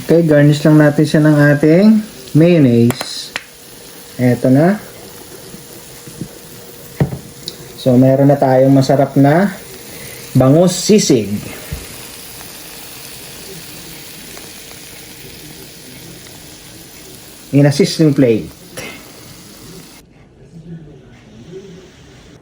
Okay, garnish lang natin siya ng ating mayonnaise. Eto na. So, meron na tayong masarap na bangus sisig. In a sizzling plate.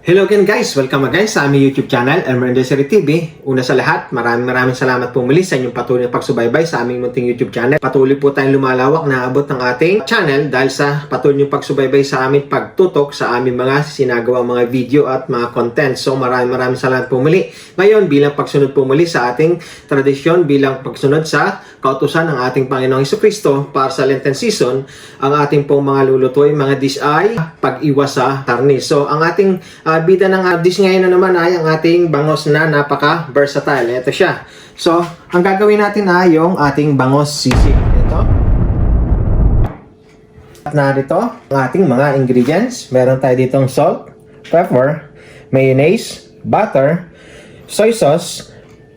Hello again guys! Welcome again sa aming YouTube channel, Elmer Desiree TV. Una sa lahat, maraming salamat po muli sa inyong patuloy na pagsubaybay sa aming munting YouTube channel. Patuloy po tayong lumalawak na abot ng ating channel dahil sa patuloy niyong pagsubaybay sa aming pagtutok sa aming mga sinagawang mga video at mga content. So maraming salamat po muli. Ngayon, bilang pagsunod po muli sa ating tradisyon, bilang pagsunod sa kautusan ng ating Panginoong Jesucristo para sa Lenten season, ang ating pong mga lulutuin, mga dish ay pag-iwas sa karne. So ang ating bida ng dish ngayon na naman ay ang ating bangos na napaka-versatile. Ito siya. So, ang gagawin natin ay yung ating bangos sisig. Ito. At narito ang ating mga ingredients. Meron tayo ditong salt, pepper, mayonnaise, butter, soy sauce.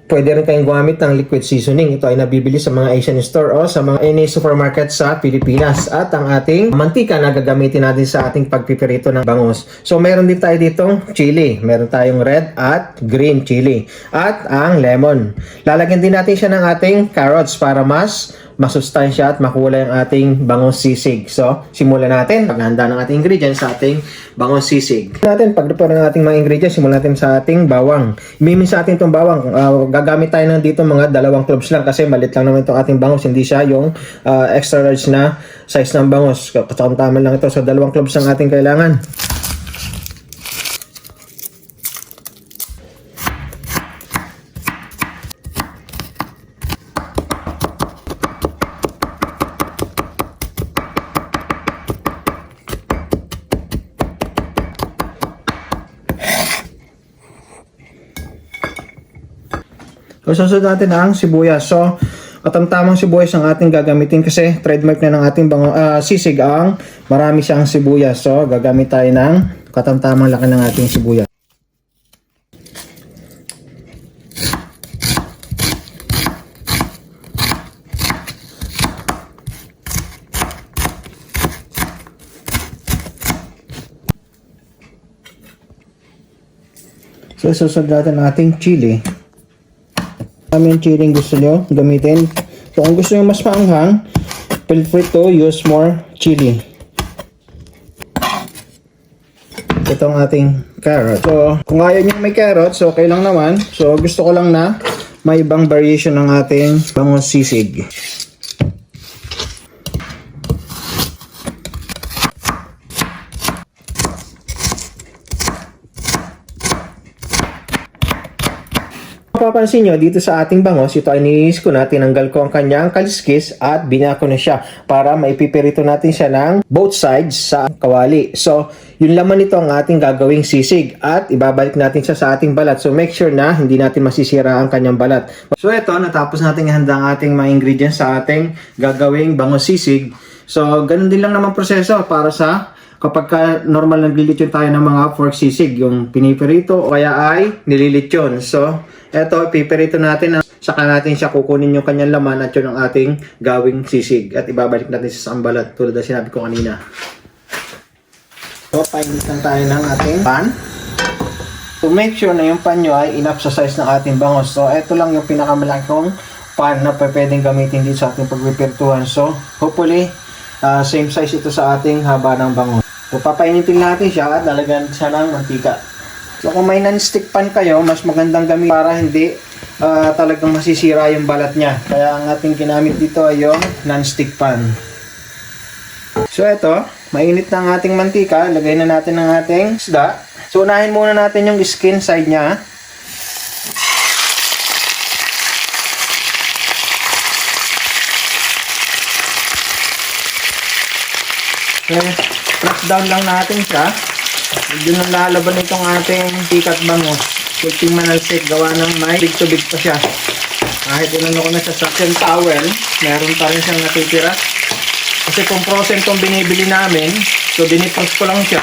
Pwede rin kayong gumamit ng liquid seasoning. Ito ay nabibili sa mga Asian store o sa mga any supermarket sa Pilipinas. At ang ating mantika na gagamitin natin sa ating pagpipirito ng bangus. So, meron din tayo ditong chili. Meron tayong red at green chili. At ang lemon. Lalagyan din natin siya ng ating carrots para mas masustansya at makulay ang ating bangus sisig. So, simulan natin paghahanda ng ating ingredients sa ating bangus sisig. Pagluto ng ating mga ingredients, simulan natin sa ating bawang. Imimin sa ating itong bawang. Gagamit tayo ng dito mga 2 cloves lang kasi malit lang naman itong ating bangus. Hindi siya yung extra large na size ng bangus. Tama lang ito. So, 2 cloves ang ating kailangan. So, susunod natin ang sibuyas. So, katamtamang sibuyas ang ating gagamitin kasi trademark na ng ating sisig ang marami siyang sibuyas. So, gagamit tayo ng katamtamang laki ng ating sibuyas. So, susunod natin ang ating chili. Yung chili gusto nyo gamitin. So, kung gusto nyo mas maanghang, feel free to use more chili. Ito ang ating carrot. So, kung ayaw nyo may carrots, okay lang naman. So, gusto ko lang na may ibang variation ng ating bangus sisig. Mapapansin nyo, dito sa ating bangos, ito ay nilinis ko na, tinanggal ko ang kanyang kaliskis at binako na siya para maipipirito natin siya ng both sides sa kawali. So, yung laman nito ang ating gagawing sisig at ibabalik natin siya sa ating balat. So, make sure na hindi natin masisira ang kanyang balat. So, ito, natapos natin ihanda ang ating mga ingredients sa ating gagawing bangos sisig. So, ganun din lang naman proseso para sa kapag normal naglilitsyon tayo ng mga pork sisig, yung pinipirito o kaya ay nililitsyon. So, eto, pipirito natin na saka natin siya kukunin yung kanyang laman at yun ang ating gawing sisig. At ibabalik natin sa sambalat tulad na sinabi ko kanina. So, painit lang tayo ng ating pan. To make sure na yung pan nyo ay enough sa size ng ating bangos. So, eto lang yung pinakamalaki kong pan na pwedeng gamitin dito sa ating pagpipirtuhan. So, hopefully, same size ito sa ating haba ng bangos. So, papainitin natin siya at lalagyan siya ng mantika. So, kung may non-stick pan kayo, mas magandang gamitin para hindi talagang masisira yung balat niya. Kaya ang ating ginamit dito ay yung non-stick pan. So, ito, mainit na ang ating mantika. Lagay na natin ang ating isda. So, unahin muna natin yung skin side niya. Okay, press down lang natin siya. Medyo nang lalaban itong ating tikat bangus. Kunting manalsik, gawa ng may big to big pa siya. Kahit inano ko na sa suction towel, meron pa rin siyang natitira. Kasi kung frozen itong binibili namin, so dinipros ko lang siya.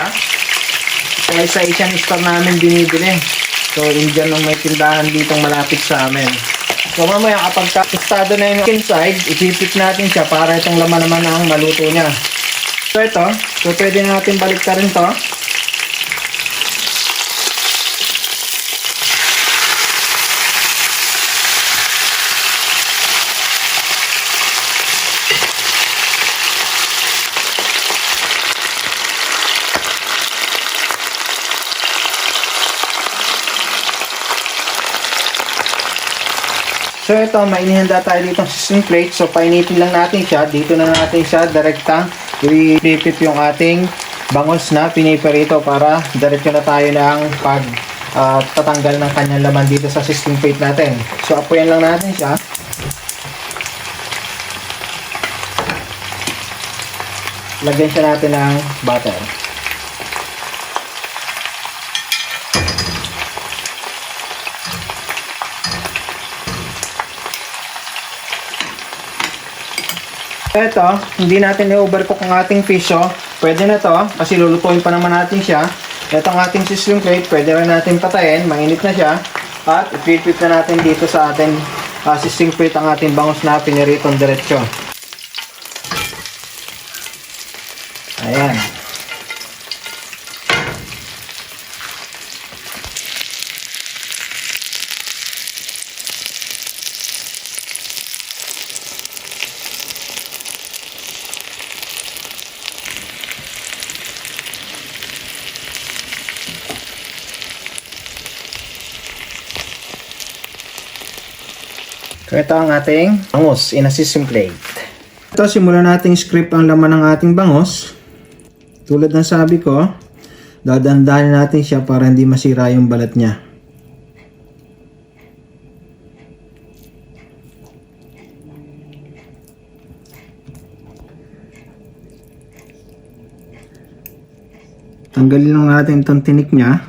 Kaya sa Asian store namin binibili. So, Indian ang may tindahan ditong malapit sa amin. So mamaya kapag estado na yung inside, ipipit natin siya para itong laman naman ang maluto niya. So ito, pwede na natin baliktarin to. So ito, mainihanda tayo dito sa sizzling plate. So painitin lang natin siya. Dito na natin siya direktang ipipit yung ating bangos na piniperito para diretso na tayo ng tatanggal ng kanyang laman dito sa sizzling plate natin. So apoyan lang natin siya. Lagyan siya natin ng butter. Ito, hindi natin i-overcook ang ating fish. So, pwede na to kasi lulutuin pa naman natin siya. Ito ang ating sizzling plate, pwede rin natin patayin, mainit na siya. At i-flip na natin dito sa ating sizzling plate ang ating bangos na piniritong diretsyo. Ayan. So ito ang ating bangus in a sizzling plate. Ito, simulan nating script ang laman ng ating bangus. Tulad ng sabi ko, dadandahan natin siya para hindi masira yung balat niya. Tanggalin lang natin itong tinik niya.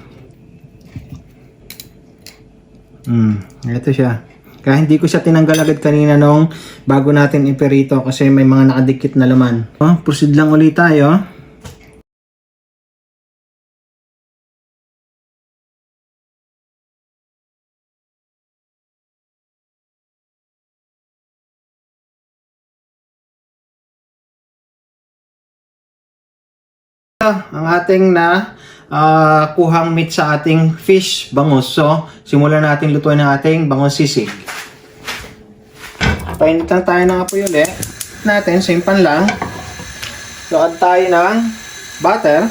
Ito siya. Kaya hindi ko siya tinanggal agad kanina nung bago natin iperito kasi may mga nakadikit na laman. Proceed lang ulit tayo. Ang ating kuhang meat sa ating fish bangus. So, simulan natin lutuin ang ating bangus sisig. Painit lang tayo ng apoy ulit. Natin, same pan lang. So, add tayo ng butter.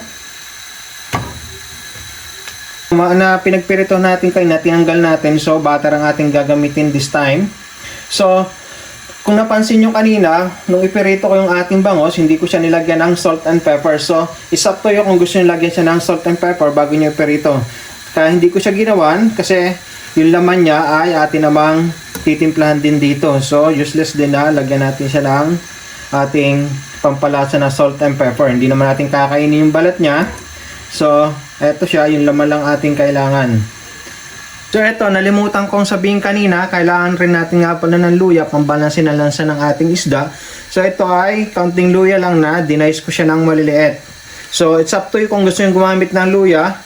Na pinagpirito natin kanina, tinanggal natin. So, butter ang ating gagamitin this time. So, kung napansin nyo kanina, nung ipirito ko yung ating bangos, hindi ko siya nilagyan ng salt and pepper. So, it's up to you kung gusto nyo lagyan siya ng salt and pepper bago nyo ipirito. Kaya hindi ko siya ginawan kasi yung laman niya ay atin namang titimplahan din dito. So, useless din na lagyan natin siya ng ating pampalasa na salt and pepper. Hindi naman natin kakainin yung balat niya. So, eto siya, yung laman lang ating kailangan. So eto, nalimutan kong sabihin kanina, kailangan rin natin nga pala ng luya pambalansin na lansa ng ating isda. So ito ay counting luya lang na dinice ko siya ng maliliit. So it's up to you kung gusto nyo gumamit ng luya.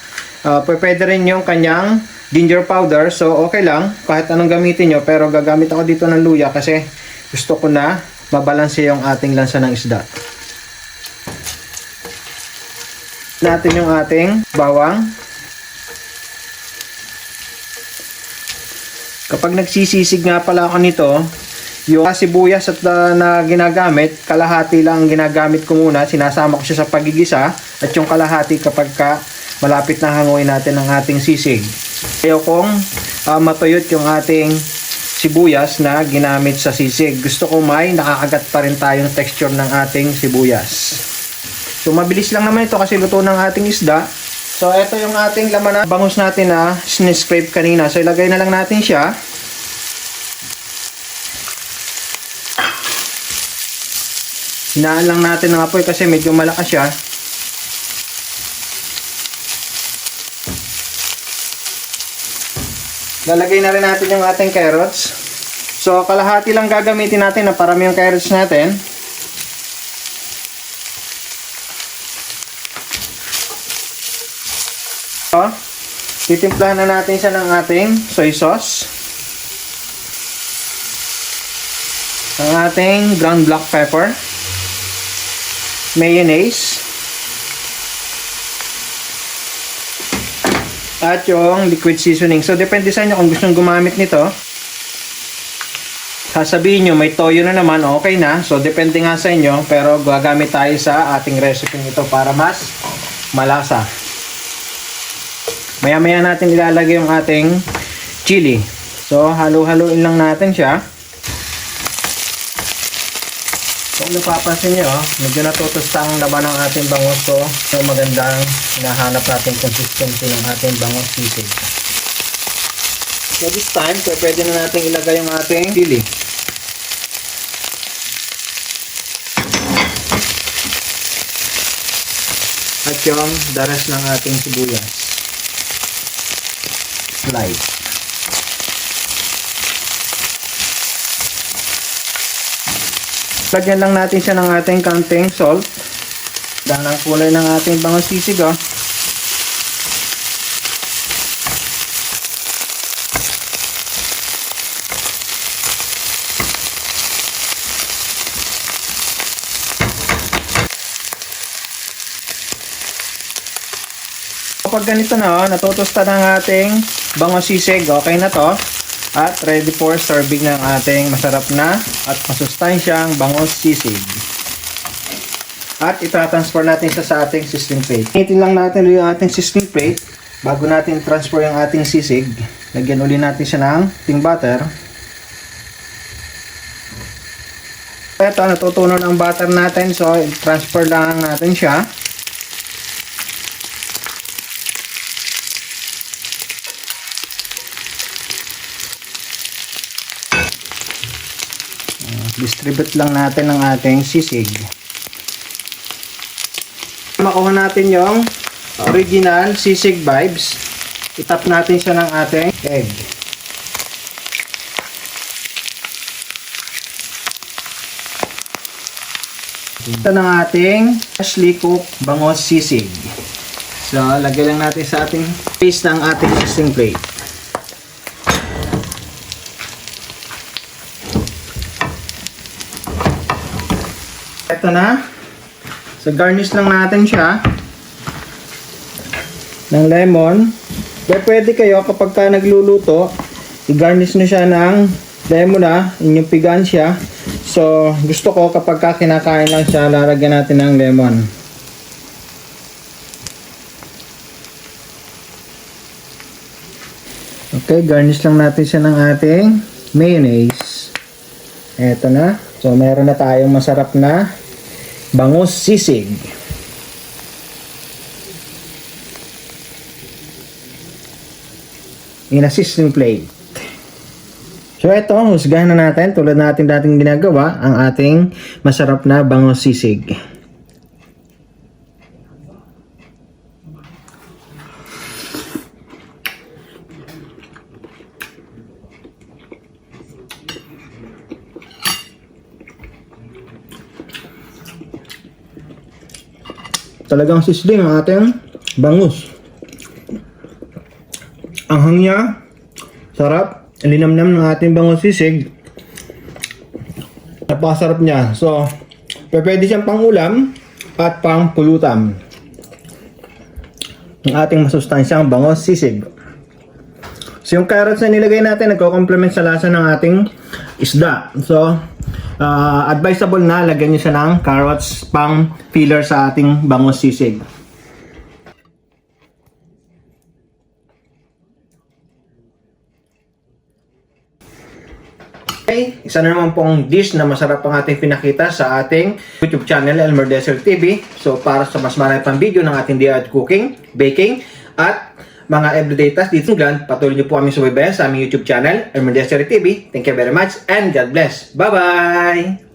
Pwede rin yung kanyang ginger powder. So okay lang, kahit anong gamitin nyo. Pero gagamit ako dito ng luya kasi gusto ko na mabalanse yung ating lansa ng isda. Natin yung ating bawang. Kapag nagsisisig nga pala ako nito, yung sibuyas at na ginagamit, kalahati lang ginagamit ko muna. Sinasama ko siya sa pagigisa at yung kalahati kapag malapit na hanguin natin ang ating sisig. Ayaw kong matuyot yung ating sibuyas na ginamit sa sisig. Gusto ko may nakakagat pa rin tayong texture ng ating sibuyas. So mabilis lang naman ito kasi luto ng ating isda. So, ito yung ating laman na bangus natin na siniscrape kanina. So, ilagay na lang natin siya. Hinaan lang natin ng apoy kasi medyo malakas siya. Lalagay na rin natin yung ating carrots. So, kalahati lang gagamitin natin na parami yung carrots natin. So, titimplahan na natin siya ng ating soy sauce. ang ating ground black pepper, mayonnaise, at yung liquid seasoning. So, depende sa inyo kung gusto nyo gumamit nito. Sasabihin nyo, may toyo na naman, okay na. So, depende nga sa inyo. Pero, gagamit tayo sa ating recipe nito para mas malasa. Maya-maya natin ilalagay yung ating chili. So, halo-haloin lang natin siya. So, kung napapansin nyo, medyo natutusta ang laman ng ating bangus. So, magandang hinahanap natin consistency ng ating bangus sisig. So this time, pwede na natin ilagay yung ating chili. At yung daras ng ating sibuyas. Slice. Lagyan lang natin siya ng ating kaunting salt. Dahil ang kulay ng ating bangus sisig, oh. Kapag ganito na, natutusta na ang ating bangus sisig, okay na to. At ready for serving ng ating masarap na at masustansyang bangus sisig. At itatransfer natin siya sa ating sizzling plate. Initin lang natin yung ating sizzling plate bago natin transfer yung ating sisig. Lagyan uli natin siya ng ting butter. Ito, natutunan ang butter natin, so transfer lang natin siya. Distribute lang natin ng ating sisig. Makuha natin yung original sisig vibes. Itap natin siya ng ating egg. Ito ng ating freshly cooked bangus sisig. So, lagyan lang natin sa ating paste ng ating sizzling plate. Ito na. So, garnish lang natin siya ng lemon. Kaya pwede kayo kapag ka nagluluto, i-garnish na siya ng lemon na, inyong pigan siya. So, gusto ko kapag ka kinakain lang siya, lalagyan natin ng lemon. Okay, garnish lang natin siya ng ating mayonnaise. Ito na. So, meron na tayong masarap na bangus sisig. In a sizzling plate. So, ito, husgahan na natin. Tulad natin dating ginagawa, ang ating masarap na bangus sisig. Talagang sizzling ang ating bangus. Ang hangya, sarap, linamnam ng ating bangus sisig. Napakasarap niya. So, pwede siyang pang ulam at pang pulutan. Ang ating masustansyang bangus sisig. So, yung carrots na nilagay natin, nagko-complement sa lasa ng ating isda. So, advisable na lagyan nyo siya ng carrots pang filler sa ating bangus sisig. Okay, isa na naman pong dish na masarap ang ating pinakita sa ating YouTube channel, Elmer Desert TV. So para sa mas marami pang video ng ating DIY cooking, baking, at mga everyday tasks dito ng patuloy niyo po kami subaybayan sa aming YouTube channel, Elmer Desert TV. Thank you very much and God bless. Bye-bye!